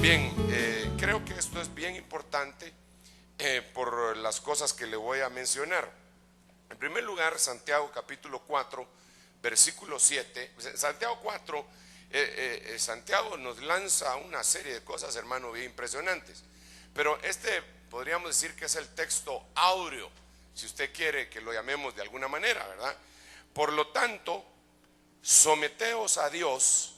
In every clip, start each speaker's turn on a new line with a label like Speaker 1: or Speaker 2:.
Speaker 1: Bien, creo que esto es bien importante por las cosas que le voy a mencionar. En primer lugar, Santiago capítulo 4, versículo 7. Santiago 4, Santiago nos lanza una serie de cosas, hermano, bien impresionantes. Pero podríamos decir que es el texto áureo, si usted quiere que lo llamemos de alguna manera, ¿verdad? Por lo tanto, someteos a Dios,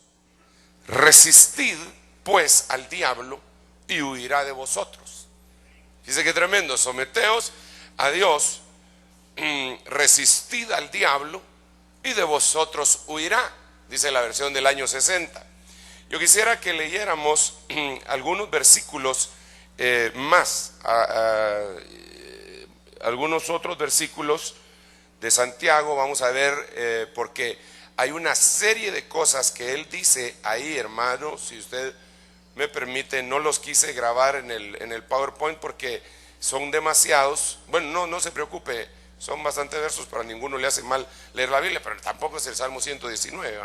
Speaker 1: resistid pues al diablo y huirá de vosotros. Dice que tremendo: someteos a Dios, resistid al diablo y de vosotros huirá, dice la versión del año 60. Yo quisiera que leyéramos algunos versículos más, algunos otros versículos de Santiago. Vamos a ver, porque hay una serie de cosas que él dice ahí, hermano. Si usted me permite, no los quise grabar en el PowerPoint porque son demasiados. Bueno, no se preocupe, son bastantes versos, para ninguno le hace mal leer la Biblia, pero tampoco es el Salmo 119,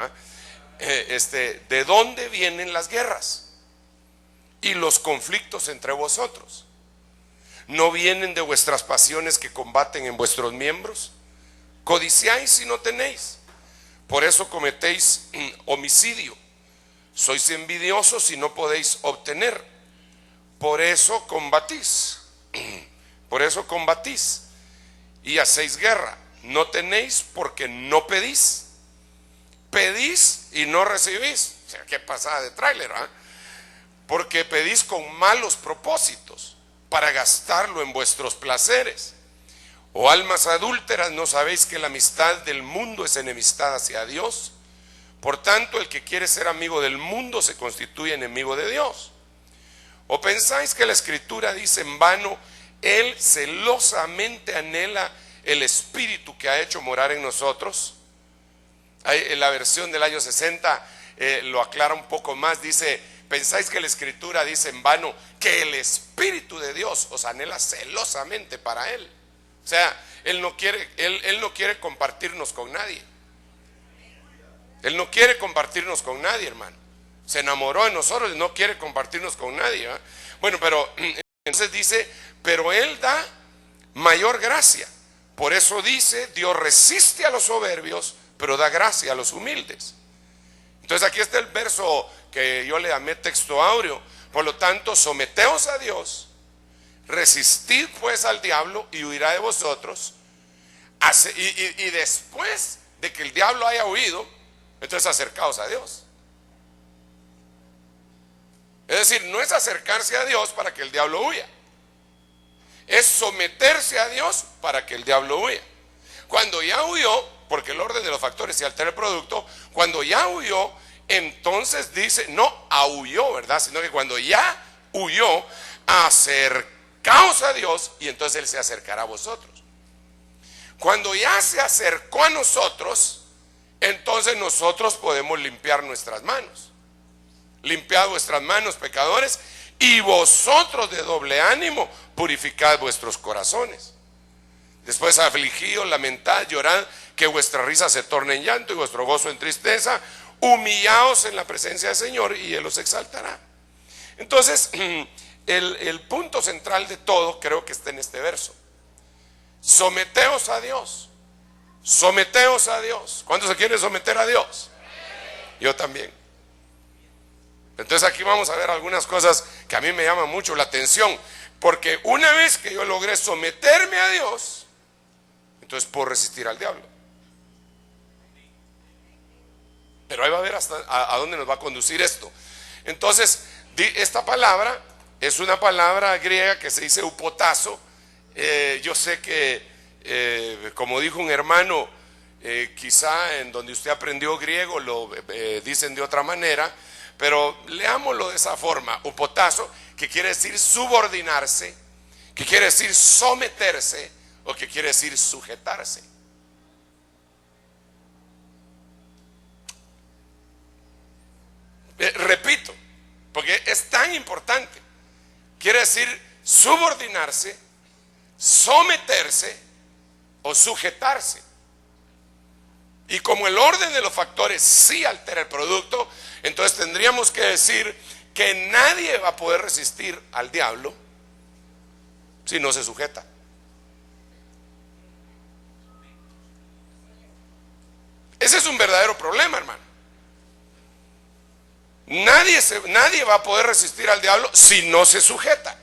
Speaker 1: ¿eh? ¿De dónde vienen las guerras y los conflictos entre vosotros? ¿No vienen de vuestras pasiones que combaten en vuestros miembros? Codiciáis y no tenéis, por eso cometéis homicidio. Sois envidiosos y no podéis obtener, por eso combatís. Por eso combatís y hacéis guerra. No tenéis porque no pedís. Pedís y no recibís. O sea, qué pasada de tráiler, ¿eh? Porque pedís con malos propósitos para gastarlo en vuestros placeres. Oh almas adúlteras, ¿no sabéis que la amistad del mundo es enemistad hacia Dios? Por tanto, el que quiere ser amigo del mundo se constituye enemigo de Dios. ¿O pensáis que la Escritura dice en vano: Él celosamente anhela el Espíritu que ha hecho morar en nosotros? En la versión del año 60 lo aclara un poco más. Dice: ¿pensáis que la Escritura dice en vano que el Espíritu de Dios os anhela celosamente para Él? O sea, Él no quiere compartirnos con nadie. Él no quiere compartirnos con nadie, hermano. Se enamoró de nosotros y no quiere compartirnos con nadie, ¿eh? Bueno, pero entonces dice: pero Él da mayor gracia. Por eso dice: Dios resiste a los soberbios, pero da gracia a los humildes. Entonces aquí está el verso que yo le llamé texto áureo. Por lo tanto, someteos a Dios, resistid pues al diablo y huirá de vosotros. Y después de que el diablo haya huido, entonces acercaos a Dios. Es decir, no es acercarse a Dios para que el diablo huya, es someterse a Dios para que el diablo huya. Cuando ya huyó, porque el orden de los factores se altera el producto, cuando ya huyó, entonces dice, no ahuyó, ¿verdad? Sino que cuando ya huyó, acercaos a Dios y entonces Él se acercará a vosotros. Cuando ya se acercó a nosotros, entonces nosotros podemos limpiar nuestras manos. Limpiad vuestras manos, pecadores, y vosotros de doble ánimo purificad vuestros corazones. Después afligidos, lamentad, llorad, que vuestra risa se torne en llanto y vuestro gozo en tristeza. Humillaos en la presencia del Señor y Él os exaltará. Entonces, el punto central de todo creo que está en este verso: someteos a Dios. Someteos a Dios. ¿Cuántos se quieren someter a Dios? Yo también. Entonces aquí vamos a ver algunas cosas que a mí me llaman mucho la atención, porque una vez que yo logré someterme a Dios, entonces puedo resistir al diablo. Pero ahí va a ver hasta a dónde nos va a conducir esto. Entonces, esta palabra es una palabra griega que se dice upotazo. Yo sé que como dijo un hermano, quizá en donde usted aprendió griego lo dicen de otra manera, pero leámoslo de esa forma: upotazo, que quiere decir subordinarse, que quiere decir someterse, o que quiere decir sujetarse. Repito, porque es tan importante. Quiere decir subordinarse, someterse o sujetarse. Y como el orden de los factores sí altera el producto, entonces tendríamos que decir que nadie va a poder resistir al diablo si no se sujeta. Ese es un verdadero problema, hermano. Nadie va a poder resistir al diablo si no se sujeta.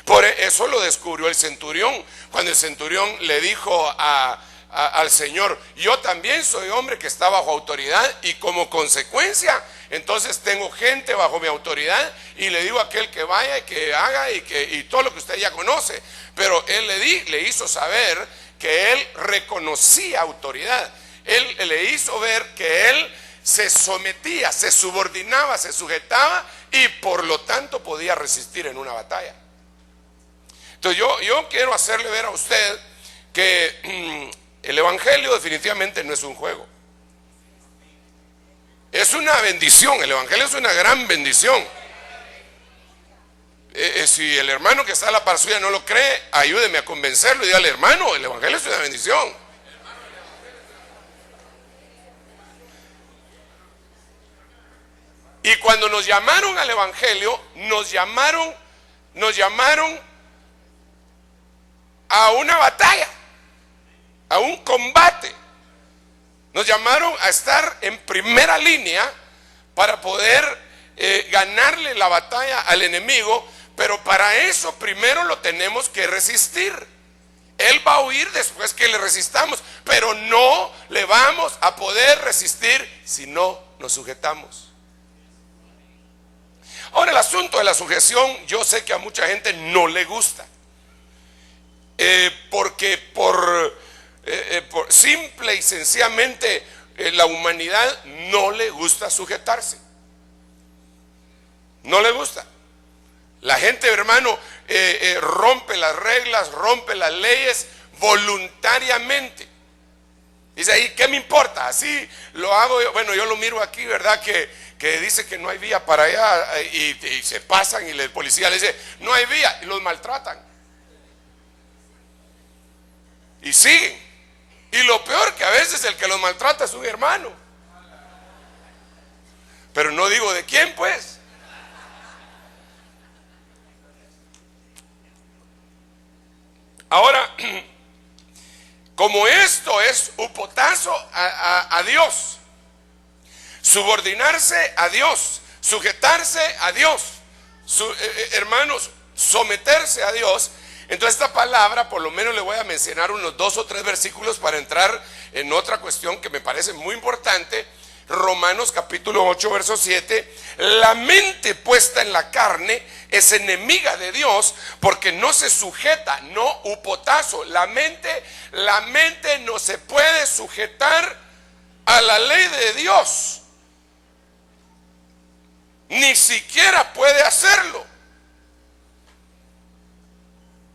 Speaker 1: Por eso lo descubrió el centurión, cuando el centurión le dijo al Señor: yo también soy hombre que está bajo autoridad, y como consecuencia entonces tengo gente bajo mi autoridad, y le digo a aquel que vaya y que haga y todo lo que usted ya conoce. Pero él le hizo saber que él reconocía autoridad. Él le hizo ver que él se sometía, se subordinaba, se sujetaba, y por lo tanto podía resistir en una batalla. Entonces yo quiero hacerle ver a usted que el evangelio definitivamente no es un juego. Es una bendición, el evangelio es una gran bendición. Si el hermano que está a la par suya no lo cree, ayúdeme a convencerlo y dígale: hermano, el evangelio es una bendición. Y cuando nos llamaron al evangelio, nos llamaron a una batalla, a un combate. Nos llamaron a estar en primera línea para poder ganarle la batalla al enemigo. Pero para eso primero lo tenemos que resistir. Él va a huir después que le resistamos, pero no le vamos a poder resistir si no nos sujetamos. Ahora, el asunto de la sujeción, yo sé que a mucha gente no le gusta, porque por simple y sencillamente la humanidad no le gusta sujetarse. No le gusta. La gente, hermano, rompe las reglas, rompe las leyes voluntariamente. Dice ahí: ¿qué me importa? Así lo hago yo. Bueno, yo lo miro aquí, ¿verdad? Que dice que no hay vía para allá, y se pasan, y el policía le dice: no hay vía, y los maltratan. Y siguen. Y lo peor, que a veces el que los maltrata es un hermano. Pero no digo de quién, pues. Ahora, como esto es un potazo a Dios, subordinarse a Dios, sujetarse a Dios, hermanos, someterse a Dios. Entonces esta palabra, por lo menos le voy a mencionar unos 2 o 3 versículos para entrar en otra cuestión que me parece muy importante. Romanos capítulo 8 verso 7: la mente puesta en la carne es enemiga de Dios, porque no se sujeta, no upotazo. La mente no se puede sujetar a la ley de Dios, ni siquiera puede hacerlo.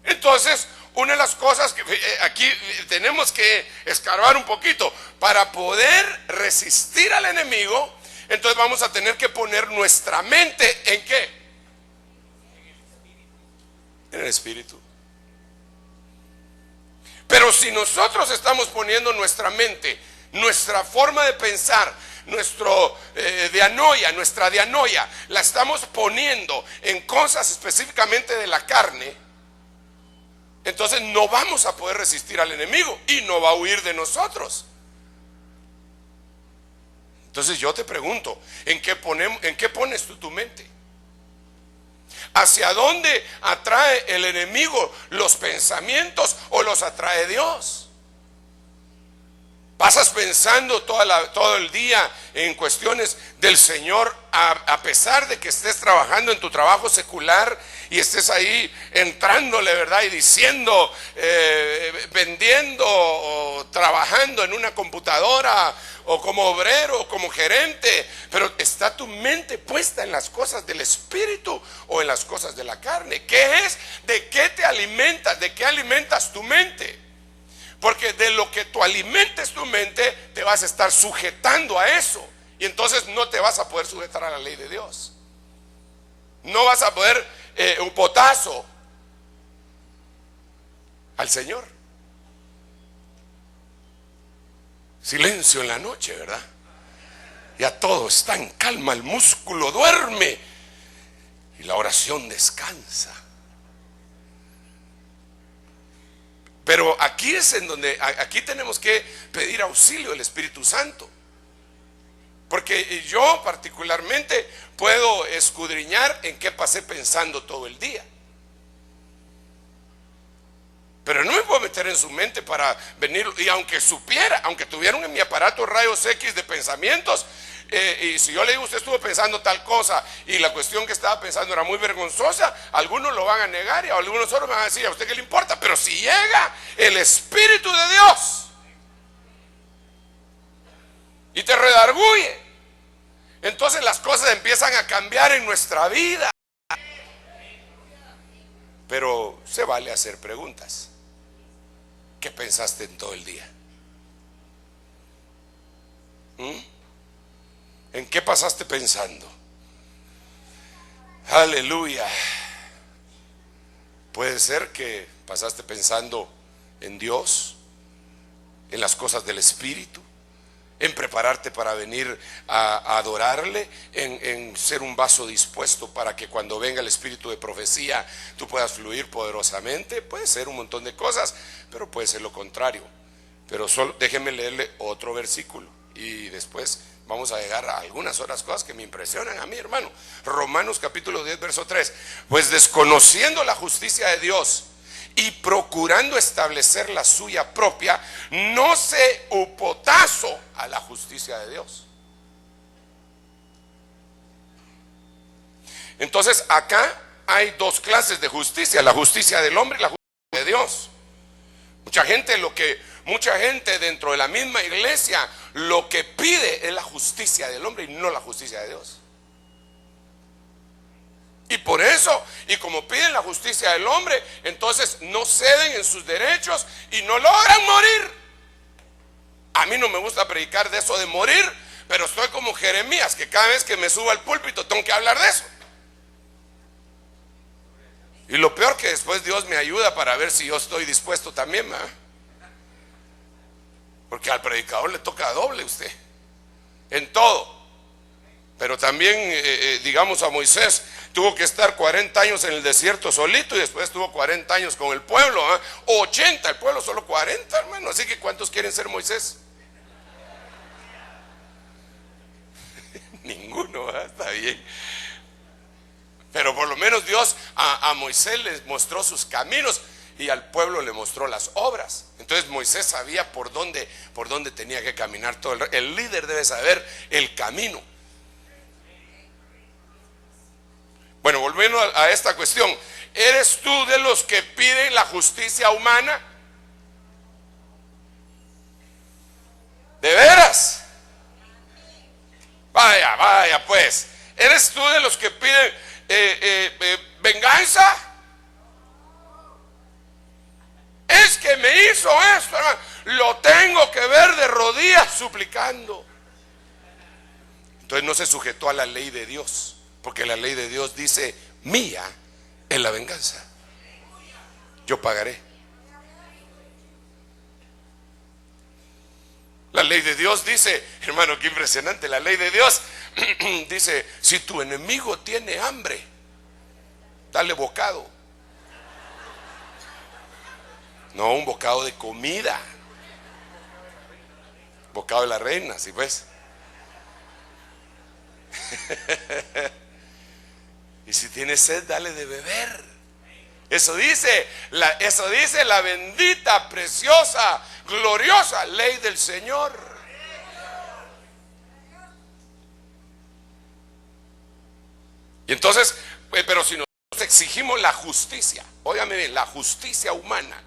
Speaker 1: Entonces, una de las cosas que aquí tenemos que escarbar un poquito para poder resistir al enemigo, entonces vamos a tener que poner nuestra mente ¿en qué? En el espíritu. Pero si nosotros estamos poniendo nuestra mente, nuestra forma de pensar, nuestra dianoia, la estamos poniendo en cosas específicamente de la carne, entonces no vamos a poder resistir al enemigo y no va a huir de nosotros. Entonces yo te pregunto: ¿en qué pones tú tu mente? ¿Hacia dónde atrae el enemigo los pensamientos o los atrae Dios? Pasas pensando todo el día en cuestiones del Señor, a pesar de que estés trabajando en tu trabajo secular y estés ahí entrándole, ¿verdad? Y diciendo, vendiendo o trabajando en una computadora o como obrero o como gerente, pero está tu mente puesta en las cosas del espíritu o en las cosas de la carne. ¿Qué es? ¿De qué te alimentas? ¿De qué alimentas tu mente? Porque de lo que tú alimentes tu mente, te vas a estar sujetando a eso. Y entonces no te vas a poder sujetar a la ley de Dios. No vas a poder un potazo al Señor. Silencio en la noche, ¿verdad? Ya todo está en calma, el músculo duerme y la oración descansa. Pero aquí es en donde, aquí tenemos que pedir auxilio del Espíritu Santo. Porque yo particularmente puedo escudriñar en qué pasé pensando todo el día. Pero no me puedo meter en su mente para venir, y aunque supiera, aunque tuvieran en mi aparato rayos X de pensamientos, y si yo le digo, usted estuvo pensando tal cosa, y la cuestión que estaba pensando era muy vergonzosa, algunos lo van a negar y algunos solo me van a decir, ¿a usted qué le importa? Pero si llega el Espíritu de Dios y te redarguye, entonces las cosas empiezan a cambiar en nuestra vida. Pero se vale hacer preguntas. ¿Qué pensaste en todo el día? ¿En qué pasaste pensando? Aleluya. Puede ser que pasaste pensando en Dios, en las cosas del Espíritu, en prepararte para venir a adorarle, en ser un vaso dispuesto para que cuando venga el espíritu de profecía tú puedas fluir poderosamente. Puede ser un montón de cosas, pero puede ser lo contrario. Pero solo déjenme leerle otro versículo y después vamos a llegar a algunas otras cosas que me impresionan a mí, hermano. Romanos capítulo 10, verso 3. Pues desconociendo la justicia de Dios y procurando establecer la suya propia, no se opotazo a la justicia de Dios. Entonces acá hay dos clases de justicia: la justicia del hombre y la justicia de Dios. Mucha gente dentro de la misma iglesia lo que pide es la justicia del hombre y no la justicia de Dios. Y por eso, y como piden la justicia del hombre, entonces no ceden en sus derechos y no logran morir. A mí no me gusta predicar de eso de morir, pero estoy como Jeremías, que cada vez que me subo al púlpito tengo que hablar de eso. Y lo peor que después Dios me ayuda para ver si yo estoy dispuesto también, ¿verdad? Porque al predicador le toca doble usted, en todo. Pero también, digamos, a Moisés tuvo que estar 40 años en el desierto solito y después estuvo 40 años con el pueblo, 80, el pueblo solo 40, hermano. Así que ¿cuántos quieren ser Moisés? Ninguno, está bien. Pero por lo menos Dios a Moisés les mostró sus caminos y al pueblo le mostró las obras. Entonces Moisés sabía por dónde tenía que caminar todo. El líder debe saber el camino. Bueno, volviendo a esta cuestión, ¿eres tú de los que piden la justicia humana? ¿De veras? Vaya pues. ¿Eres tú de los que piden venganza? Es que me hizo esto, hermano, lo tengo que ver de rodillas suplicando. Entonces no se sujetó a la ley de Dios, porque la ley de Dios dice: mía es la venganza, yo pagaré. La ley de Dios dice, hermano, qué impresionante, la ley de Dios dice: si tu enemigo tiene hambre, dale bocado. No un bocado de comida, bocado de la reina, ¿sí pues? Y si tiene sed, dale de beber. Eso dice la bendita, preciosa, gloriosa ley del Señor. Y entonces, pero si nosotros exigimos la justicia, óigame bien, la justicia humana,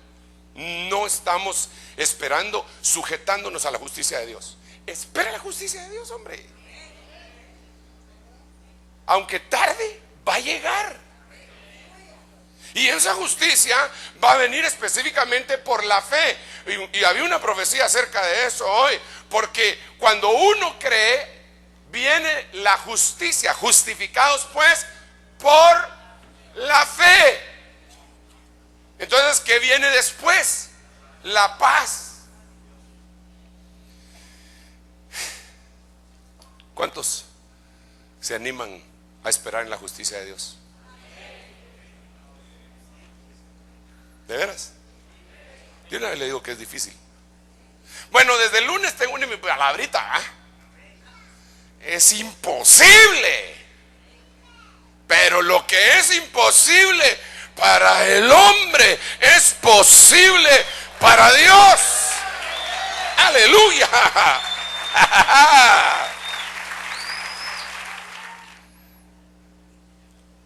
Speaker 1: no estamos esperando, sujetándonos a la justicia de Dios. Espera la justicia de Dios, hombre. Aunque tarde, va a llegar. Y esa justicia va a venir específicamente por la fe. Y había una profecía acerca de eso hoy. Porque cuando uno cree, viene la justicia. Justificados pues por la fe. Entonces, ¿qué viene después? La paz. ¿Cuántos se animan a esperar en la justicia de Dios? ¿De veras? Yo una vez le digo que es difícil. Bueno, desde el lunes tengo una palabrita. Es imposible. Pero lo que es imposible para el hombre es posible para Dios. Aleluya.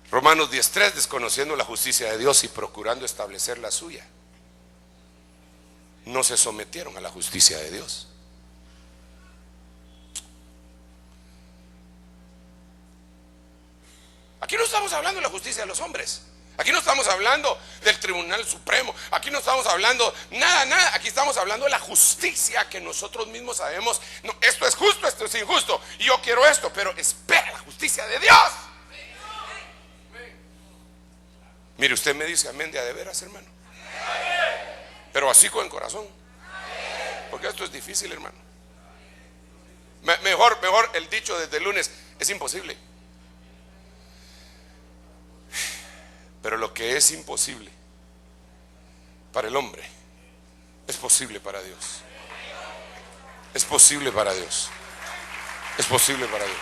Speaker 1: Romanos 10:3, desconociendo la justicia de Dios y procurando establecer la suya, no se sometieron a la justicia de Dios. Aquí no estamos hablando de la justicia de los hombres. Aquí no estamos hablando del Tribunal Supremo. Aquí no estamos hablando nada. Aquí estamos hablando de la justicia que nosotros mismos sabemos. No, esto es justo, esto es injusto. Y yo quiero esto, pero espera la justicia de Dios. Mire, usted me dice amén de a de veras, hermano. Pero así con el corazón. Porque esto es difícil, hermano. Mejor el dicho desde el lunes: es imposible. Pero lo que es imposible para el hombre es posible para Dios. Es posible para Dios. Es posible para Dios.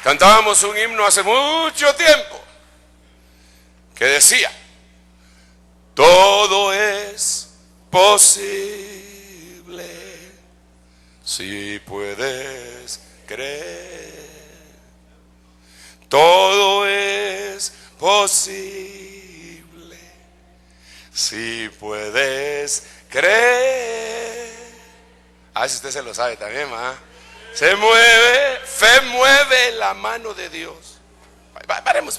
Speaker 1: Cantábamos un himno hace mucho tiempo que decía: todo es posible si puedes creer. Todo es posible si puedes creer. A ver si usted se lo sabe también, ¿ma? Se mueve, fe mueve la mano de Dios. Paremos.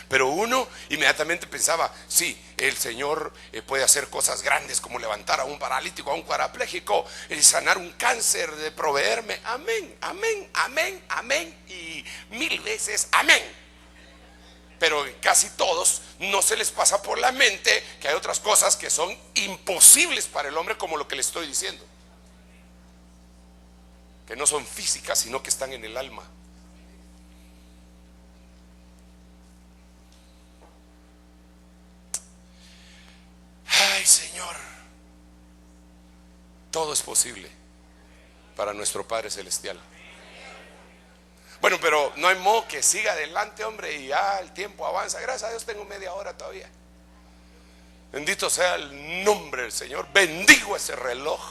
Speaker 1: Pero uno inmediatamente pensaba: sí, el Señor puede hacer cosas grandes, como levantar a un paralítico, a un cuadrapléjico, sanar un cáncer, de proveerme. Amén, amén, amén, amén y 1000 veces amén. Pero casi todos no se les pasa por la mente que hay otras cosas que son imposibles para el hombre, como lo que le estoy diciendo, que no son físicas, sino que están en el alma. Ay, Señor, todo es posible para nuestro Padre Celestial. Bueno, pero no hay modo que siga adelante, hombre, y ya el tiempo avanza. Gracias a Dios tengo media hora todavía. Bendito sea el nombre del Señor. Bendigo ese reloj.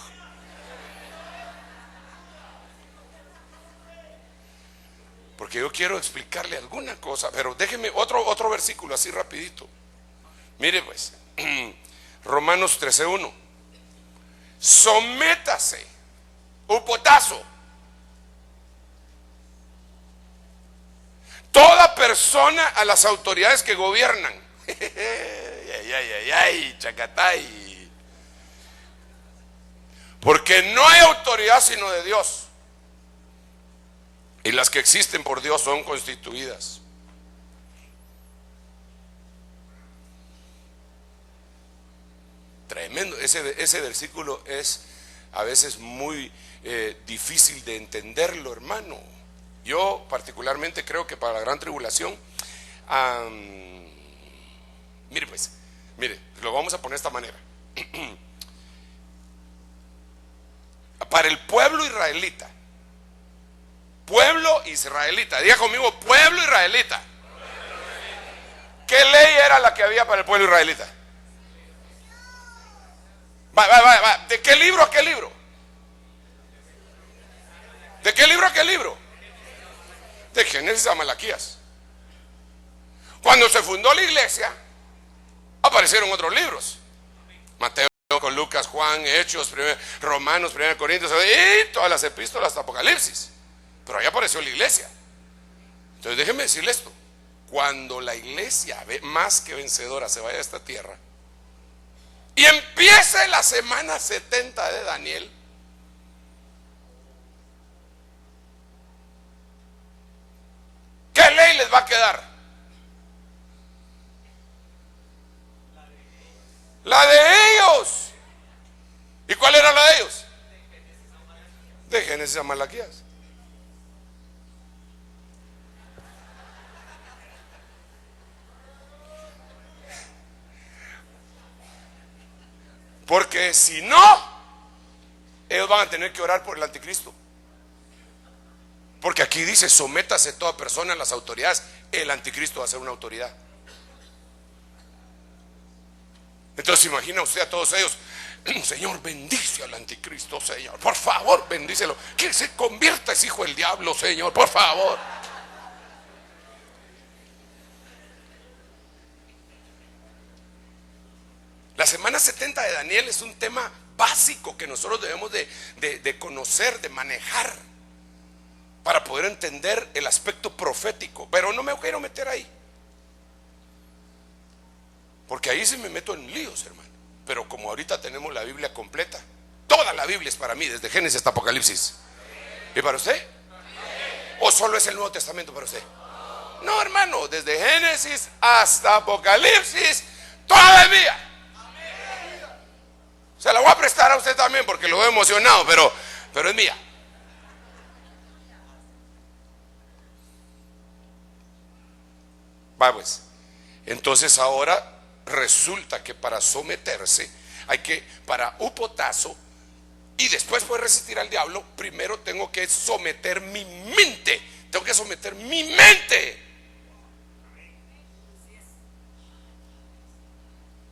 Speaker 1: Porque yo quiero explicarle alguna cosa, pero déjeme otro versículo así rapidito. Mire pues, Romanos 13:1. Sométase, upotazo, toda persona a las autoridades que gobiernan. Chacatay. Porque no hay autoridad sino de Dios. Y las que existen por Dios son constituidas. Tremendo. Ese versículo es a veces muy difícil de entenderlo, hermano. Yo particularmente creo que para la gran tribulación, mire, lo vamos a poner de esta manera. Para el pueblo israelita, diga conmigo, pueblo israelita. ¿Qué ley era la que había para el pueblo israelita? Va. ¿De qué libro a qué libro? ¿De qué libro a qué libro? De Génesis a Malaquías. Cuando se fundó la iglesia, aparecieron otros libros: Mateo con Lucas, Juan, Hechos, Romanos, 1 Corintios y todas las epístolas hasta Apocalipsis. Pero ahí apareció la iglesia. Entonces déjenme decirle esto: cuando la iglesia más que vencedora se vaya a esta tierra y empiece la semana 70 de Daniel, ¿qué ley les va a quedar? La de ellos. ¿Y cuál era la de ellos? De Génesis a Malaquías. Porque si no, ellos van a tener que orar por el anticristo. Porque aquí dice: sométase toda persona a las autoridades. El anticristo va a ser una autoridad. Entonces imagina usted a todos ellos: Señor, bendice al anticristo, Señor, por favor, bendícelo, que se convierta ese hijo del diablo, Señor, por favor. La semana 70 de Daniel es un tema básico que nosotros debemos de conocer, de manejar, para poder entender el aspecto profético. Pero no me quiero meter ahí, porque ahí sí me meto en líos, hermano. Pero como ahorita tenemos la Biblia completa, toda la Biblia es para mí, desde Génesis hasta Apocalipsis. ¿Y para usted? ¿O solo es el Nuevo Testamento para usted? No, hermano, desde Génesis hasta Apocalipsis, toda es mía. Se la voy a prestar a usted también porque lo veo emocionado, pero es mía. Va pues. Entonces ahora resulta que para someterse hay que, para upotazo, y después poder resistir al diablo, primero tengo que someter mi mente. Tengo que someter mi mente.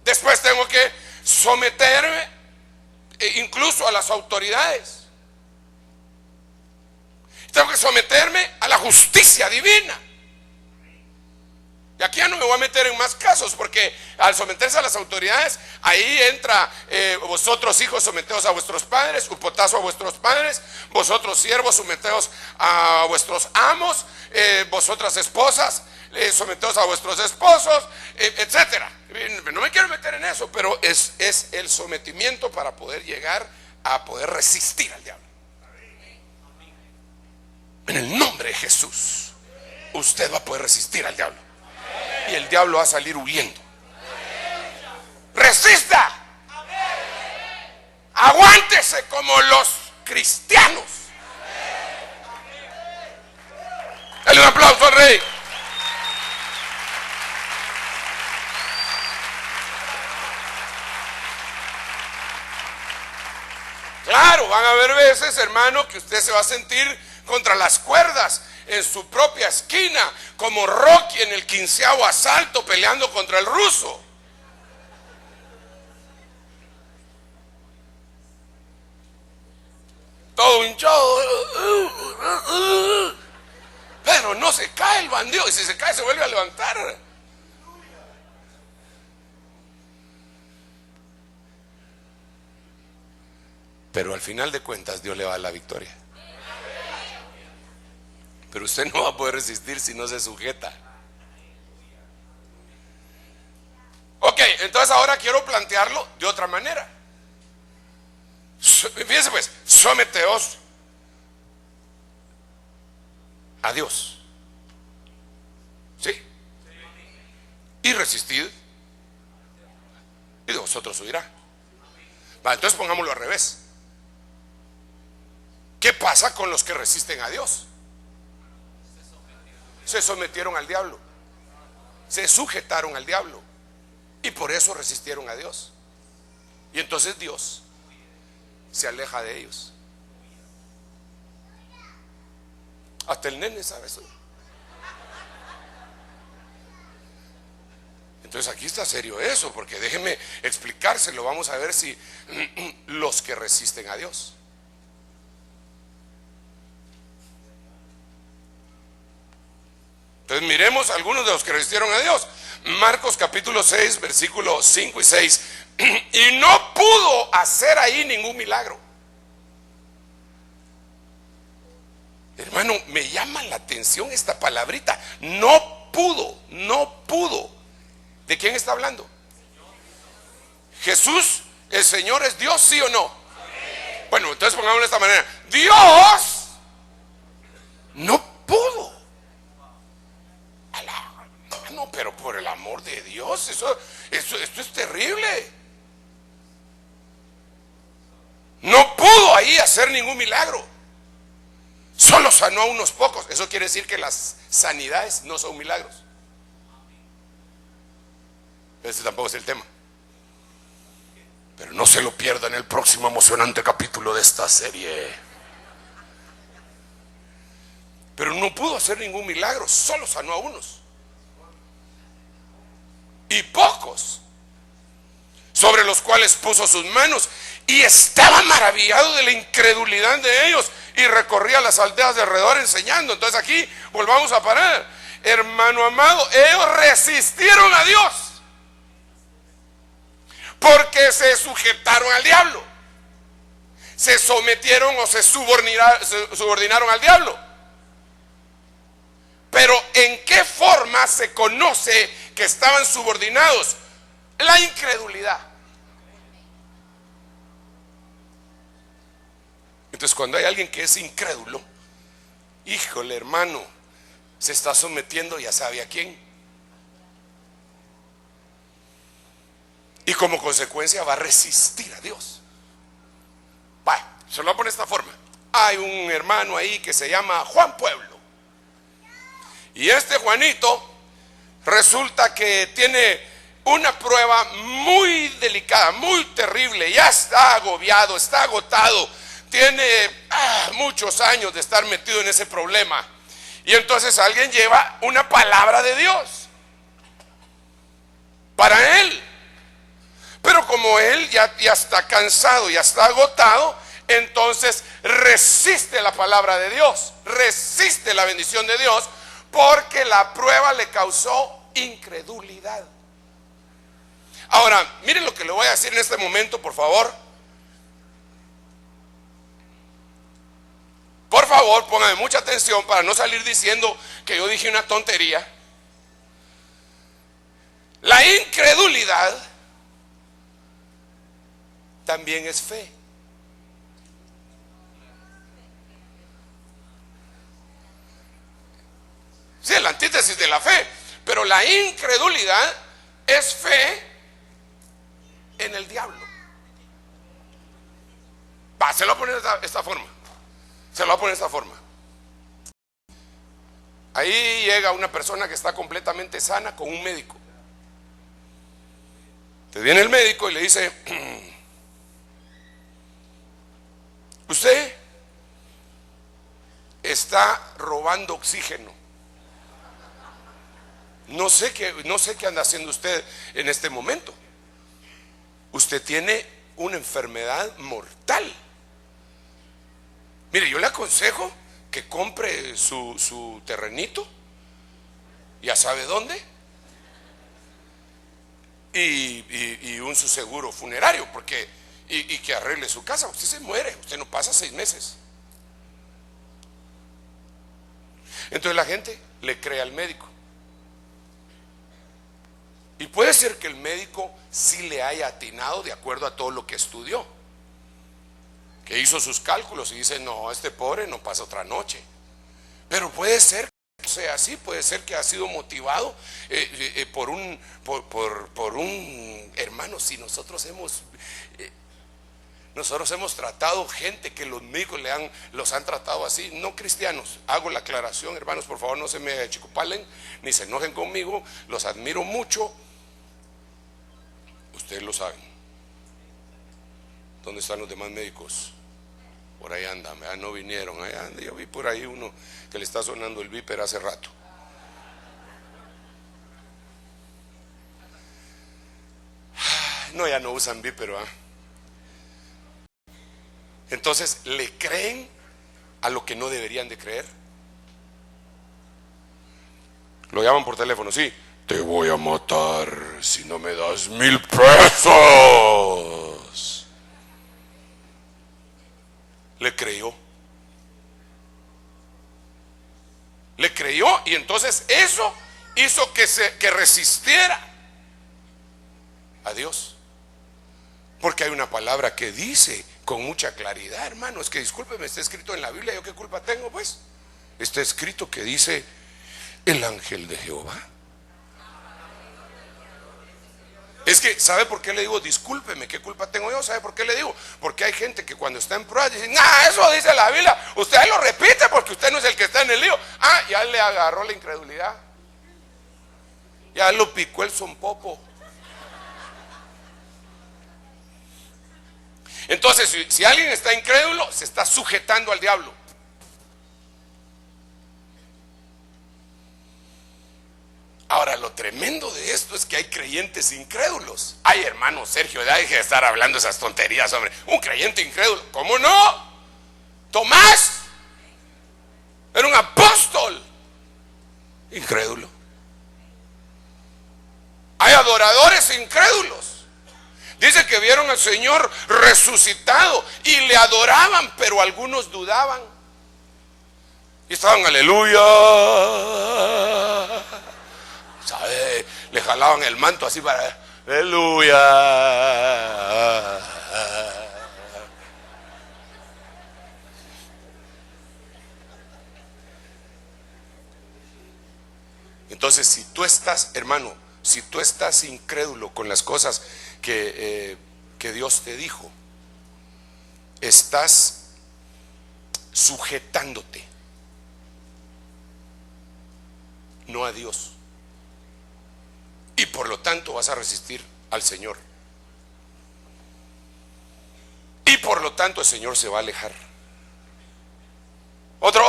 Speaker 1: Después tengo que someterme incluso a las autoridades. Tengo que someterme a la justicia divina. Y aquí ya no me voy a meter en más casos, porque al someterse a las autoridades, ahí entra vosotros hijos, someteos a vuestros padres, upotazo a vuestros padres, vosotros siervos, someteos a vuestros amos, vosotras esposas, someteos a vuestros esposos, etcétera. No me quiero meter en eso, pero es el sometimiento para poder llegar a poder resistir al diablo. En el nombre de Jesús, usted va a poder resistir al diablo. Y el diablo va a salir huyendo. Resista. Aguántese como los cristianos. Dale un aplauso al Rey. Claro, van a haber veces, hermano, que usted se va a sentir contra las cuerdas en su propia esquina, como Rocky en el 15º asalto peleando contra el ruso. Todo hinchado, pero no se cae el bandido, y si se cae se vuelve a levantar. Pero al final de cuentas Dios le va a dar la victoria. Pero usted no va a poder resistir si no se sujeta. Ok, entonces ahora quiero plantearlo de otra manera. Fíjense pues, someteos a Dios. ¿Sí? Y resistid, y de vosotros huirá. Vale, entonces pongámoslo al revés. ¿Qué pasa con los que resisten a Dios? Se sometieron al diablo, se sujetaron al diablo, y por eso resistieron a Dios. Y entonces Dios se aleja de ellos. Hasta el nene sabe eso. Entonces aquí está serio eso, porque déjeme explicárselo. Vamos a ver si los que resisten a Dios. Entonces miremos algunos de los que resistieron a Dios. Marcos capítulo 6, versículos 5 y 6. Y no pudo hacer ahí ningún milagro. Hermano, me llama la atención esta palabrita. No pudo, no pudo. ¿De quién está hablando? Jesús, el Señor es Dios, ¿sí o no? Bueno, entonces pongámoslo de esta manera. Dios no pudo. No, pero por el amor de Dios, esto es terrible. podía hacer ningún milagro. Solo sanó a unos pocos. Eso quiere decir que las sanidades no son milagros. Ese tampoco es el tema. Pero no se lo pierda en el próximo emocionante capítulo de esta serie. Pero no pudo hacer ningún milagro, solo sanó a unos. Y pocos, sobre los cuales puso sus manos, y estaba maravillado de la incredulidad de ellos, y recorría las aldeas de alrededor enseñando. Entonces aquí volvamos a parar. Hermano amado, ellos resistieron a Dios porque se sujetaron al diablo, se sometieron o se subordinaron al diablo. Pero ¿en qué forma se conoce que estaban subordinados? La incredulidad. Entonces, cuando hay alguien que es incrédulo, híjole, hermano, se está sometiendo, ya sabe a quién. Y como consecuencia va a resistir a Dios. Vaya, se lo voy a poner de esta forma. Hay un hermano ahí que se llama Juan Pueblo. Y este Juanito resulta que tiene una prueba muy delicada, muy terrible. Ya está agobiado, está agotado. Tiene muchos años de estar metido en ese problema. Y entonces alguien lleva una palabra de Dios para él. Pero como él ya está cansado, ya está agotado, entonces resiste la palabra de Dios, resiste la bendición de Dios, porque la prueba le causó incredulidad. Ahora, miren lo que le voy a decir en este momento, por favor. Por favor, pónganme mucha atención para no salir diciendo que yo dije una tontería. La incredulidad también es fe. Sí, es la antítesis de la fe. Pero la incredulidad es fe en el diablo. Se lo voy a poner de esta forma. Se lo voy a poner de esta forma. Ahí llega una persona que está completamente sana con un médico. Entonces viene el médico y le dice: usted está robando oxígeno. No sé qué anda haciendo usted en este momento. Usted tiene una enfermedad mortal. Mire, yo le aconsejo que compre su terrenito, ya sabe dónde, y su seguro funerario, porque y que arregle su casa. Usted se muere, usted no pasa 6 meses. Entonces la gente le cree al médico. Y puede ser que el médico sí le haya atinado de acuerdo a todo lo que estudió, que hizo sus cálculos y dice: no, este pobre no pasa otra noche. Pero puede ser que sea así, puede ser que ha sido motivado por un hermano. Si nosotros hemos tratado gente que los médicos los han tratado así, no cristianos. Hago la aclaración, hermanos, por favor, no se me achicopalen ni se enojen conmigo. Los admiro mucho. Ustedes lo saben. ¿Dónde están los demás médicos? Por ahí andan, no vinieron. Ahí andan. Yo vi por ahí uno que le está sonando el viper hace rato. No, ya no usan viper, ¿verdad? Entonces, ¿le creen a lo que no deberían de creer? Lo llaman por teléfono: sí, te voy a matar si no me das 1,000 pesos. Le creyó. Le creyó, y entonces eso hizo que resistiera a Dios. Porque hay una palabra que dice con mucha claridad, hermano, es que discúlpeme, está escrito en la Biblia, ¿yo qué culpa tengo pues? Está escrito que dice: el ángel de Jehová Es que, ¿sabe por qué le digo discúlpeme? ¿Qué culpa tengo yo? ¿Sabe por qué le digo? Porque hay gente que cuando está en prueba dice, nah, eso dice la Biblia, usted lo repite porque usted no es el que está en el lío. Ah, ya le agarró la incredulidad, ya lo picó el zompopo. Entonces, si alguien está incrédulo, se está sujetando al diablo. Ahora, lo tremendo de esto es que hay creyentes incrédulos. Ay, hermano Sergio, ya deje de estar hablando esas tonterías, hombre. Un creyente incrédulo, ¿cómo no? Tomás era un apóstol incrédulo. Hay adoradores incrédulos. Dice que vieron al Señor resucitado y le adoraban, pero algunos dudaban. Y estaban, aleluya, ¿sabe? Le jalaban el manto así para, aleluya. Entonces, si tú estás, hermano, si tú estás incrédulo con las cosas que Dios te dijo, estás sujetándote, no a Dios, y por lo tanto vas a resistir al Señor, y por lo tanto el Señor se va a alejar. Otro,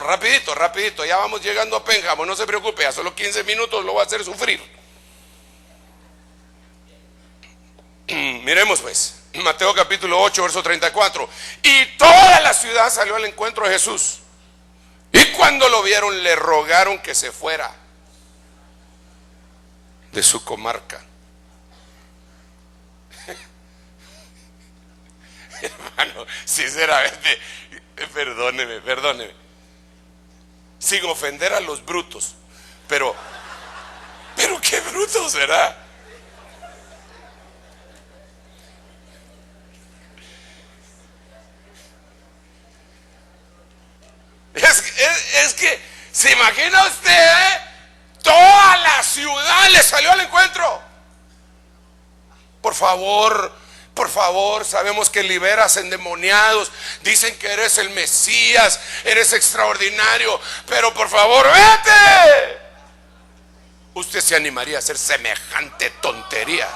Speaker 1: rapidito, ya vamos llegando a Pénjamo, no se preocupe, a solo 15 minutos lo va a hacer sufrir. Miremos pues, Mateo capítulo 8, verso 34. Y toda la ciudad salió al encuentro de Jesús, y cuando lo vieron le rogaron que se fuera de su comarca. Hermano, sinceramente, perdóneme, sin ofender a los brutos, pero qué brutos será. Es que, ¿se imagina usted? Toda la ciudad le salió al encuentro. Por favor, sabemos que liberas endemoniados, dicen que eres el Mesías, eres extraordinario, pero por favor, vete. ¿Usted se animaría a hacer semejante tontería?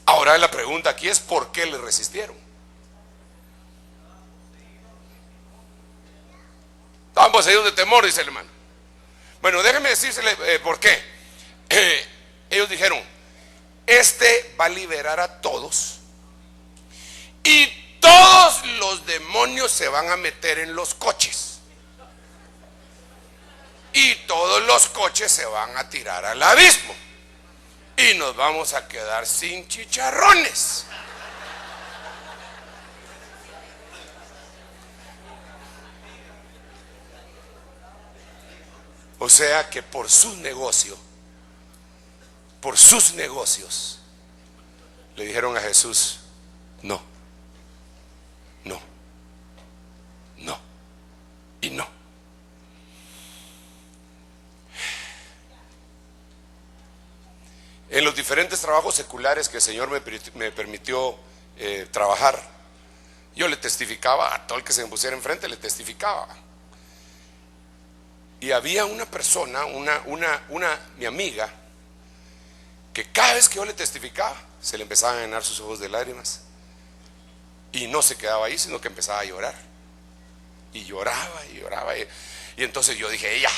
Speaker 1: Ahora la pregunta aquí es: ¿por qué le resistieron? Estaban poseídos de temor, dice el hermano. Bueno, déjeme decírsele por qué. Ellos dijeron: este va a liberar a todos, y todos los demonios se van a meter en los coches, y todos los coches se van a tirar al abismo, y nos vamos a quedar sin chicharrones. O sea que por sus negocios, le dijeron a Jesús: no, no, no y no. En los diferentes trabajos seculares que el Señor me permitió trabajar, yo le testificaba a todo el que se me pusiera enfrente, le testificaba. Y había una persona, mi amiga, que cada vez que yo le testificaba, se le empezaban a llenar sus ojos de lágrimas. Y no se quedaba ahí, sino que empezaba a llorar. Y lloraba. Y entonces yo dije: ya,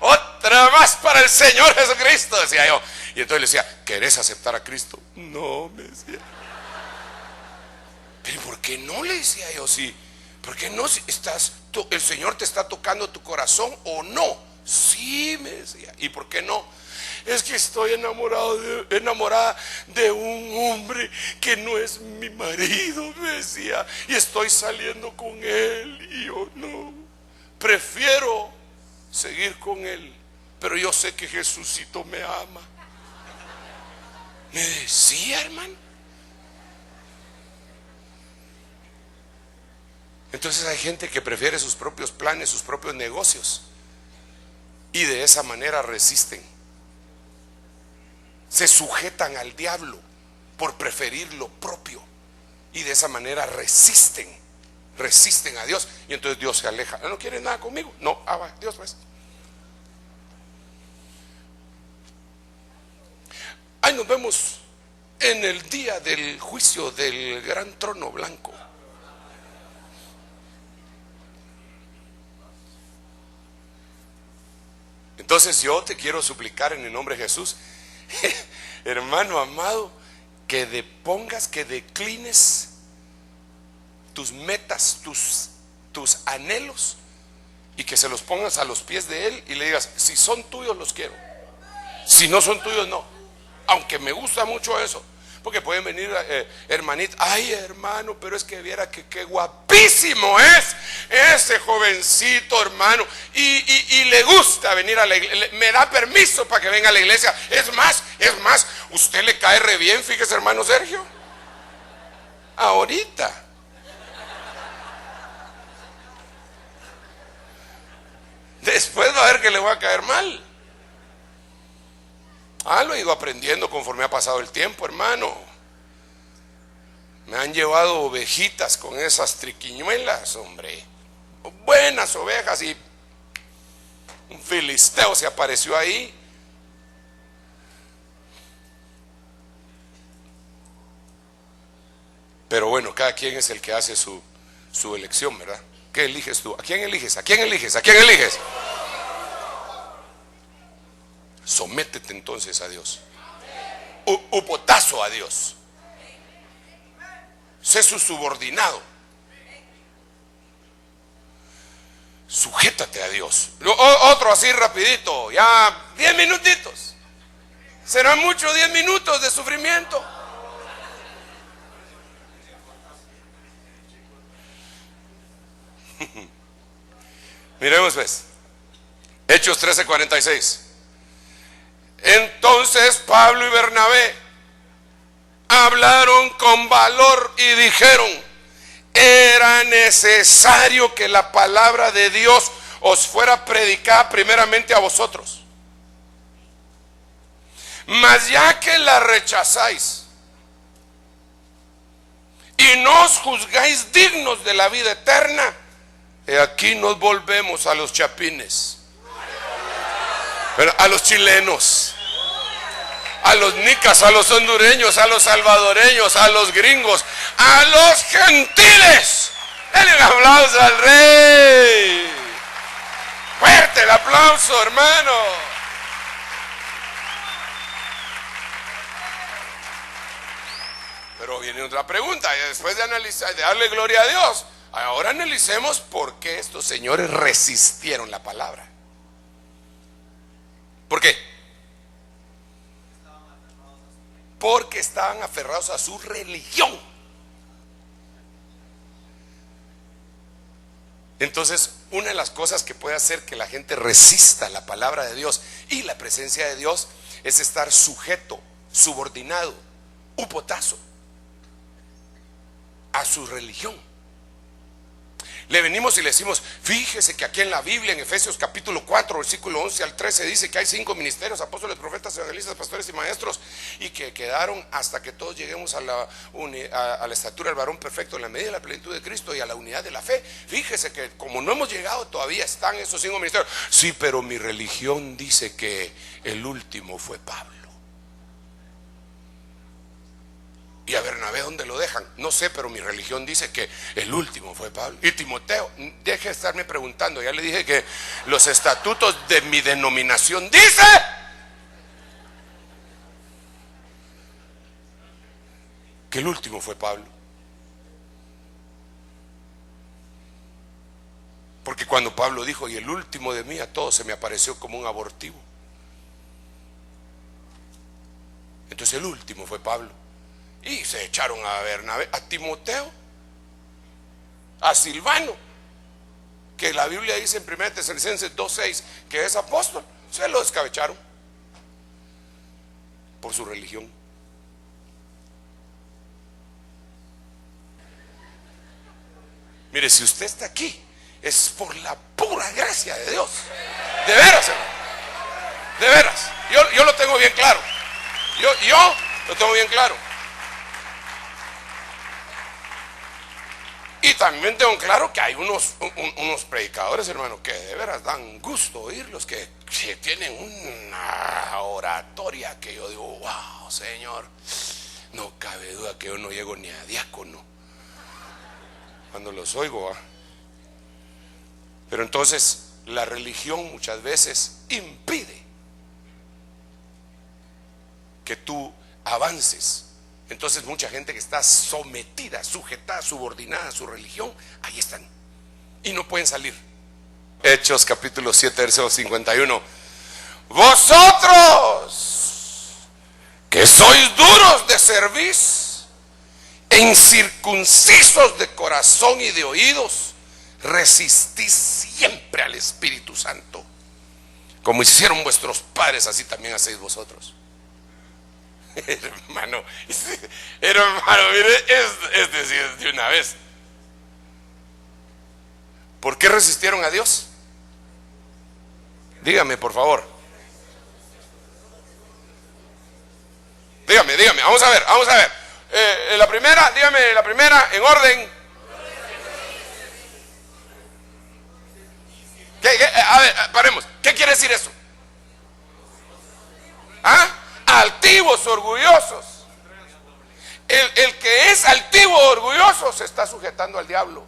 Speaker 1: otra más para el Señor Jesucristo, decía yo. Y entonces le decía: ¿querés aceptar a Cristo? No, me decía. Pero ¿por qué no? Le decía yo. Sí, ¿por qué no? El Señor te está tocando tu corazón, ¿o no? Sí, me decía. ¿Y por qué no? Es que estoy enamorada de un hombre que no es mi marido, me decía, y estoy saliendo con él, y yo no, prefiero seguir con él, pero yo sé que Jesucito me ama. Me decía, hermano. Entonces hay gente que prefiere sus propios planes, sus propios negocios, y de esa manera resisten. Se sujetan al diablo por preferir lo propio y de esa manera resisten a Dios, y entonces Dios se aleja. ¿No quieres nada conmigo? No, va, Dios pues. Ahí nos vemos en el día del juicio del gran trono blanco. Entonces yo te quiero suplicar en el nombre de Jesús, hermano amado, que declines tus metas, tus anhelos, y que se los pongas a los pies de Él y le digas: si son tuyos los quiero, si no son tuyos no. Aunque me gusta mucho eso, porque pueden venir hermanitas: ay hermano, pero es que viera que qué guapísimo es ese jovencito, hermano, y le gusta venir a la iglesia, me da permiso para que venga a la iglesia. Es más, usted le cae re bien, fíjese, hermano Sergio, ahorita. Después va a ver que le va a caer mal. Lo he ido aprendiendo conforme ha pasado el tiempo, hermano. Me han llevado ovejitas con esas triquiñuelas, hombre. Buenas ovejas, y un filisteo se apareció ahí. Pero bueno, cada quien es el que hace su elección, ¿verdad? ¿Qué eliges tú? ¿A quién eliges? ¿A quién eliges? ¿A quién eliges? Sométete entonces a Dios. Upotazo a Dios. Sé su subordinado. Sujétate a Dios. Otro así rapidito, ya 10 minutitos. Serán mucho 10 minutos de sufrimiento. Miremos pues, Hechos 13:46. Entonces Pablo y Bernabé hablaron con valor y dijeron: era necesario que la palabra de Dios os fuera predicada primeramente a vosotros. Mas ya que la rechazáis y no os juzgáis dignos de la vida eterna, he aquí nos volvemos a los chapines, a los chilenos, a los nicas, a los hondureños, a los salvadoreños, a los gringos, a los gentiles. Denle un aplauso al Rey. Fuerte el aplauso, hermano. Pero viene otra pregunta, y después de analizar, de darle gloria a Dios, ahora analicemos por qué estos señores resistieron la palabra. ¿Por qué? Porque estaban aferrados a su religión. Entonces, una de las cosas que puede hacer que la gente resista la palabra de Dios y la presencia de Dios es estar sujeto, subordinado, upotazo a su religión. Le venimos y le decimos: fíjese que aquí en la Biblia, en Efesios capítulo 4, versículo 11 al 13, dice que hay 5 ministerios: apóstoles, profetas, evangelistas, pastores y maestros, y que quedaron hasta que todos lleguemos a la estatura del varón perfecto, en la medida de la plenitud de Cristo y a la unidad de la fe. Fíjese que como no hemos llegado todavía, están esos 5 ministerios. Sí, pero mi religión dice que el último fue Pablo. ¿Y a Bernabé dónde lo dejan? No sé, pero mi religión dice que el último fue Pablo. Y Timoteo, deje de estarme preguntando, ya le dije que los estatutos de mi denominación dice que el último fue Pablo. Porque cuando Pablo dijo: y el último de mí a todos, se me apareció como un abortivo. Entonces el último fue Pablo. Y se echaron a Bernabé, a Timoteo, a Silvano, que la Biblia dice en 1 Tesalonicenses 2:6 que es apóstol. Se lo descabecharon por su religión. Mire, si usted está aquí, es por la pura gracia de Dios. De veras, hermano. De veras, yo lo tengo bien claro. Yo lo tengo bien claro. Y también tengo claro que hay unos predicadores, hermano, que de veras dan gusto oírlos, que tienen una oratoria que yo digo, wow, Señor, no cabe duda que yo no llego ni a diácono cuando los oigo, ¿va? Pero entonces la religión muchas veces impide que tú avances. Entonces mucha gente que está sometida, sujetada, subordinada a su religión, ahí están y no pueden salir. Hechos capítulo 7 versículo 51. Vosotros que sois duros de cerviz e incircuncisos de corazón y de oídos, resistís siempre al Espíritu Santo. Como hicieron vuestros padres, así también hacéis vosotros. Hermano, mire, es decir, de una vez. ¿Por qué resistieron a Dios? Dígame, por favor. Dígame, vamos a ver. La primera, dígame la primera en orden. A ver, paremos. ¿Qué quiere decir eso? ¿Ah? Altivos, orgullosos. El que es altivo, orgulloso, se está sujetando al diablo.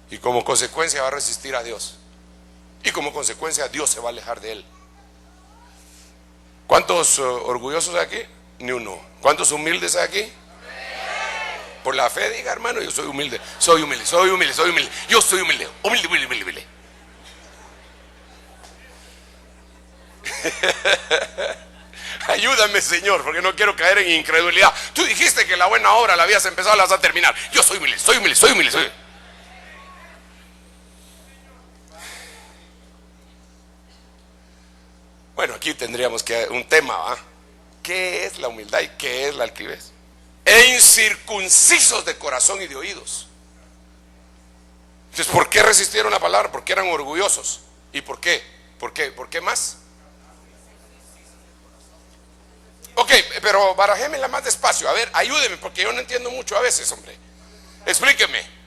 Speaker 1: Y como consecuencia va a resistir a Dios. Y como consecuencia Dios se va a alejar de él. ¿Cuántos orgullosos hay aquí? Ni uno. ¿Cuántos humildes hay aquí? Por la fe, diga, hermano, yo soy humilde. Yo soy humilde. Humilde. Ayúdame, Señor, porque no quiero caer en incredulidad. Tú dijiste que la buena obra la habías empezado, la vas a terminar. Yo soy humilde. Bueno, aquí tendríamos que un tema, ¿va? ¿Qué es la humildad y qué es la altivez? E incircuncisos de corazón y de oídos. Entonces, ¿por qué resistieron la palabra? Porque eran orgullosos. ¿Y por qué? ¿Por qué más? Ok, pero barajémela más despacio. A ver, ayúdeme, porque yo no entiendo mucho a veces, hombre. Explíqueme.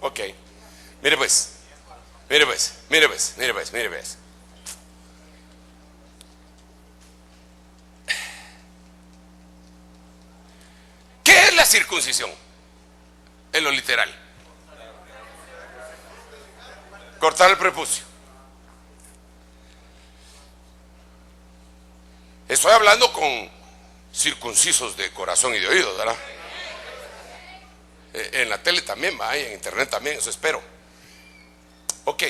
Speaker 1: Ok, mire pues. ¿Qué es la circuncisión? En lo literal. Cortar el prepucio. Estoy hablando con circuncisos de corazón y de oídos, ¿verdad? En la tele también, va, en internet también, eso espero. Ok,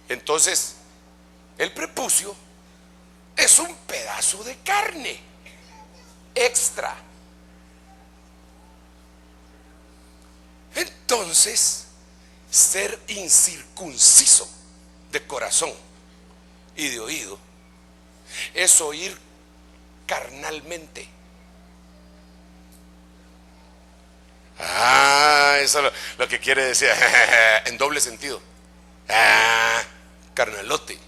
Speaker 1: entonces el prepucio es un pedazo de carne extra. Entonces, ser incircunciso de corazón y de oído es oír carnalmente. Eso es lo que quiere decir en doble sentido. Carnalote,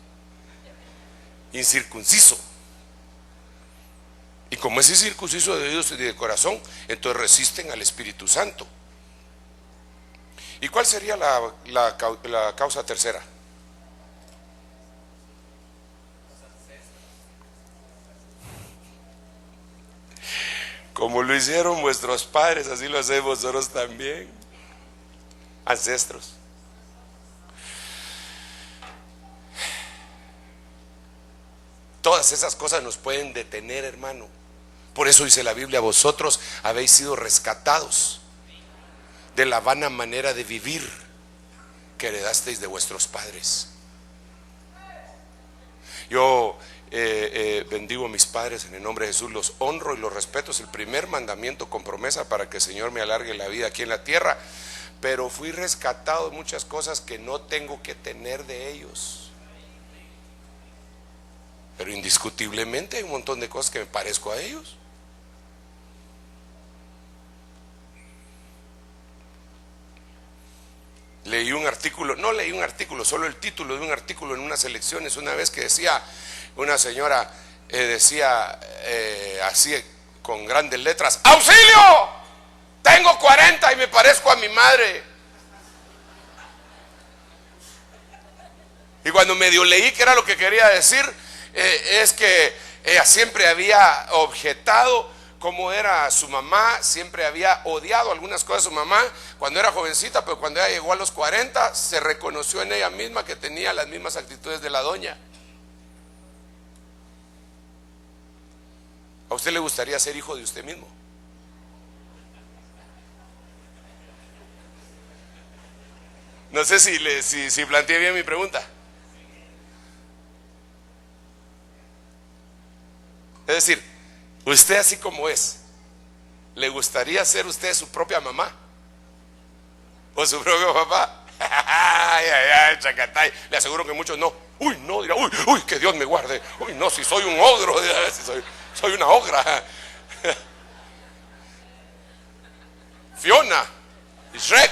Speaker 1: incircunciso. Y como es incircunciso de oídos y de corazón, entonces resisten al Espíritu Santo. ¿Y cuál sería la causa tercera? Como lo hicieron vuestros padres, así lo hacemos nosotros también. Ancestros. Todas esas cosas nos pueden detener, hermano. Por eso dice la Biblia: vosotros habéis sido rescatados de la vana manera de vivir que heredasteis de vuestros padres. Yo bendigo a mis padres en el nombre de Jesús, los honro y los respeto. Es el primer mandamiento con promesa para que el Señor me alargue la vida aquí en la tierra. Pero fui rescatado de muchas cosas que no tengo que tener de ellos. Pero indiscutiblemente hay un montón de cosas que me parezco a ellos. Leí un artículo, no leí un artículo, solo el título de un artículo en unas elecciones una vez que decía, una señora decía así con grandes letras: ¡auxilio! Tengo 40 y me parezco a mi madre. Y cuando medio leí que era lo que quería decir, es que ella siempre había objetado cómo era su mamá, siempre había odiado algunas cosas de su mamá cuando era jovencita, pero cuando ella llegó a los 40 se reconoció en ella misma que tenía las mismas actitudes de la doña. ¿A usted le gustaría ser hijo de usted mismo? No sé si planteé bien mi pregunta. Es decir, usted así como es, ¿le gustaría ser usted su propia mamá? ¿O su propio papá? Ay, ay, ay, chacatay. Le aseguro que muchos no. Uy, no, dirá, uy, que Dios me guarde. Uy, no, si soy un ogro, dirá, si soy una ogra. Fiona y Shrek.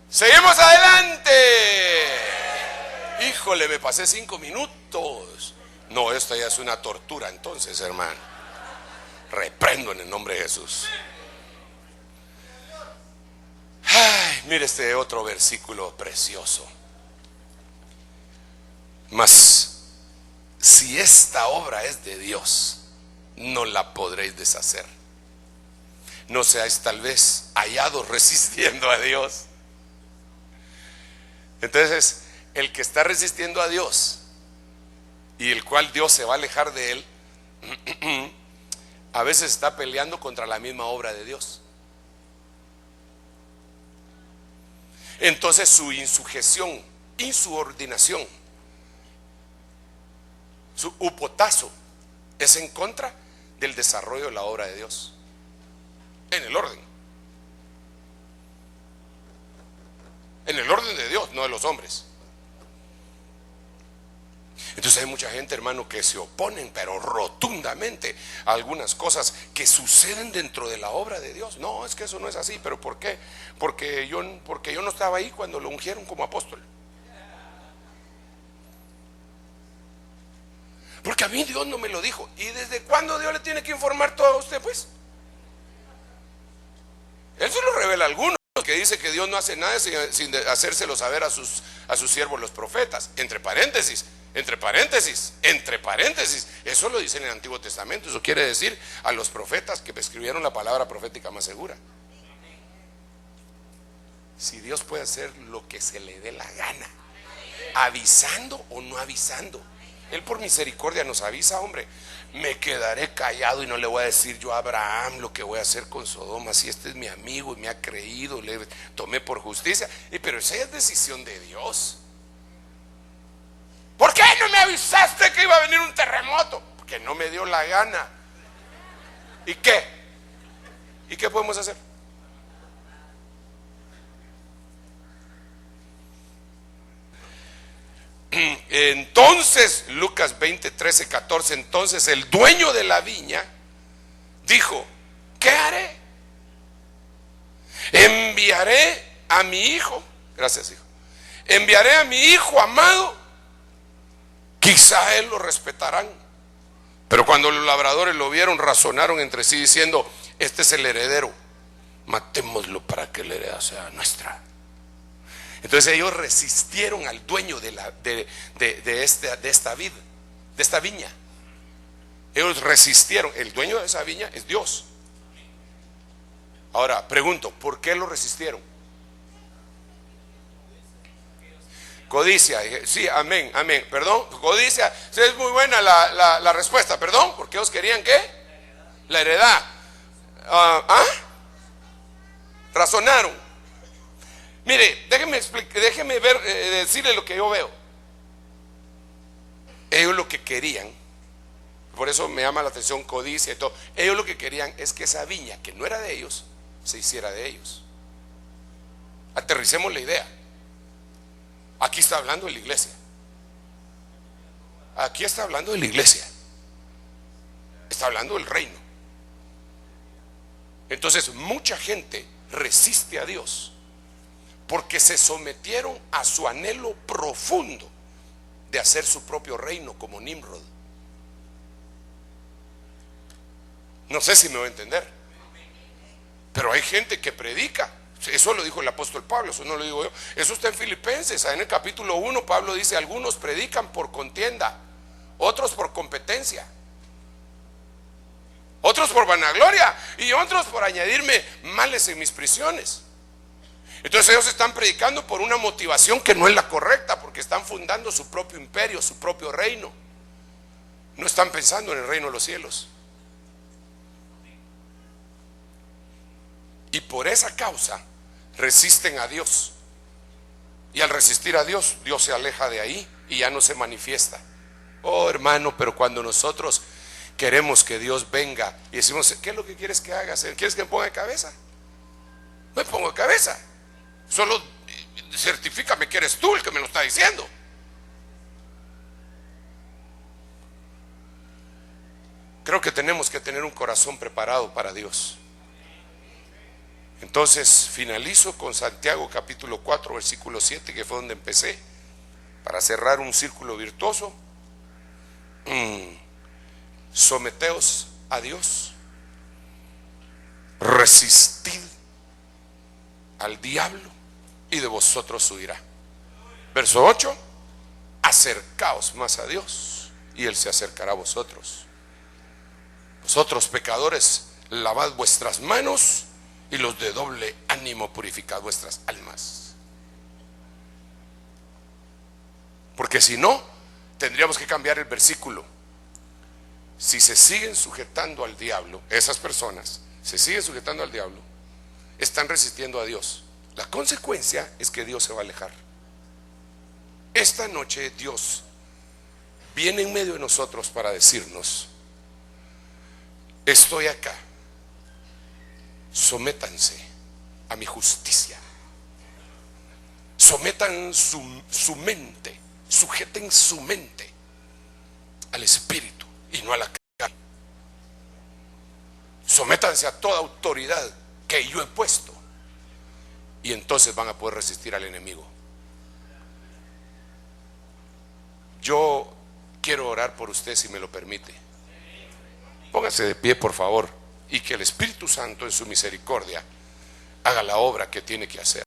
Speaker 1: Seguimos adelante. Híjole, me pasé 5 minutos. No, esta ya es una tortura entonces, hermano. Reprendo en el nombre de Jesús. Ay, mire este otro versículo precioso. Mas si esta obra es de Dios, no la podréis deshacer. No seáis tal vez hallados resistiendo a Dios. Entonces, el que está resistiendo a Dios y el cual Dios se va a alejar de él, a veces está peleando contra la misma obra de Dios. Entonces su insujeción, insubordinación, su upotazo es en contra del desarrollo de la obra de Dios en el orden. En el orden de Dios, no de los hombres. Entonces hay mucha gente, hermano, que se oponen, pero rotundamente, a algunas cosas que suceden dentro de la obra de Dios. No, es que eso no es así. ¿Pero por qué? Porque yo no estaba ahí cuando lo ungieron como apóstol. Porque a mí Dios no me lo dijo. ¿Y desde cuándo Dios le tiene que informar todo a usted, pues? Él se lo revela a algunos, que dice que Dios no hace nada sin hacérselo saber a sus siervos los profetas. Entre paréntesis, eso lo dice en el Antiguo Testamento. Eso quiere decir a los profetas que escribieron la palabra profética más segura. Si Dios puede hacer lo que se le dé la gana, avisando o no avisando, Él por misericordia nos avisa, hombre. Me quedaré callado y no le voy a decir yo a Abraham lo que voy a hacer con Sodoma, si este es mi amigo y me ha creído, le tomé por justicia. Pero esa es decisión de Dios. ¿Por qué no me avisaste que iba a venir un terremoto? Porque no me dio la gana. ¿Y qué? ¿Y qué podemos hacer? Entonces, Lucas 20, 13, 14, entonces el dueño de la viña dijo: ¿qué haré? Enviaré a mi hijo, gracias hijo, enviaré a mi hijo amado, quizá él lo respetarán. Pero cuando los labradores lo vieron, razonaron entre sí diciendo: este es el heredero, matémoslo para que la heredad sea nuestra. Entonces ellos resistieron al dueño de esta viña. Ellos resistieron. El dueño de esa viña es Dios. Ahora pregunto, ¿por qué lo resistieron? Codicia. Sí, amén, amén. Perdón, codicia. Sí, es muy buena la respuesta. Perdón, ¿por qué ellos querían qué? La heredad. Razonaron. Mire, déjeme ver, decirle lo que yo veo. Ellos lo que querían, por eso me llama la atención codicia y todo. Ellos lo que querían es que esa viña, que no era de ellos, se hiciera de ellos. Aterricemos la idea. Aquí está hablando de la iglesia. Aquí está hablando de la iglesia. Está hablando del reino. Entonces mucha gente resiste a Dios porque se sometieron a su anhelo profundo de hacer su propio reino como Nimrod. No sé si me voy a entender, pero hay gente que predica. Eso lo dijo el apóstol Pablo, eso no lo digo yo. Eso está en Filipenses, en el capítulo 1 Pablo dice: algunos predican por contienda, otros por competencia, otros por vanagloria y otros por añadirme males en mis prisiones. Entonces ellos están predicando por una motivación que no es la correcta, porque están fundando su propio imperio, su propio reino. No están pensando en el reino de los cielos. Y por esa causa resisten a Dios. Y al resistir a Dios, Dios se aleja de ahí y ya no se manifiesta. Oh hermano, pero cuando nosotros queremos que Dios venga y decimos: ¿qué es lo que quieres que haga? ¿Quieres que me ponga de cabeza? Me pongo de cabeza. Solo certifícame que eres tú el que me lo está diciendo. Creo que tenemos que tener un corazón preparado para Dios. Entonces finalizo con Santiago capítulo 4 versículo 7, que fue donde empecé, para cerrar un círculo virtuoso. Someteos a Dios, resistid al diablo y de vosotros huirá. Verso 8: acercaos más a Dios y Él se acercará a vosotros. Vosotros pecadores, lavad vuestras manos, y los de doble ánimo, purificad vuestras almas. Porque si no, tendríamos que cambiar el versículo. Si se siguen sujetando al diablo, esas personas se siguen sujetando al diablo, están resistiendo a Dios. La consecuencia es que Dios se va a alejar. Esta noche Dios viene en medio de nosotros para decirnos: estoy acá, sométanse a mi justicia, sometan su mente, sujeten su mente al Espíritu y no a la carne. Sométanse a toda autoridad que yo he puesto, y entonces van a poder resistir al enemigo. Yo quiero orar por usted, si me lo permite. Póngase de pie, por favor, y que el Espíritu Santo en su misericordia haga la obra que tiene que hacer.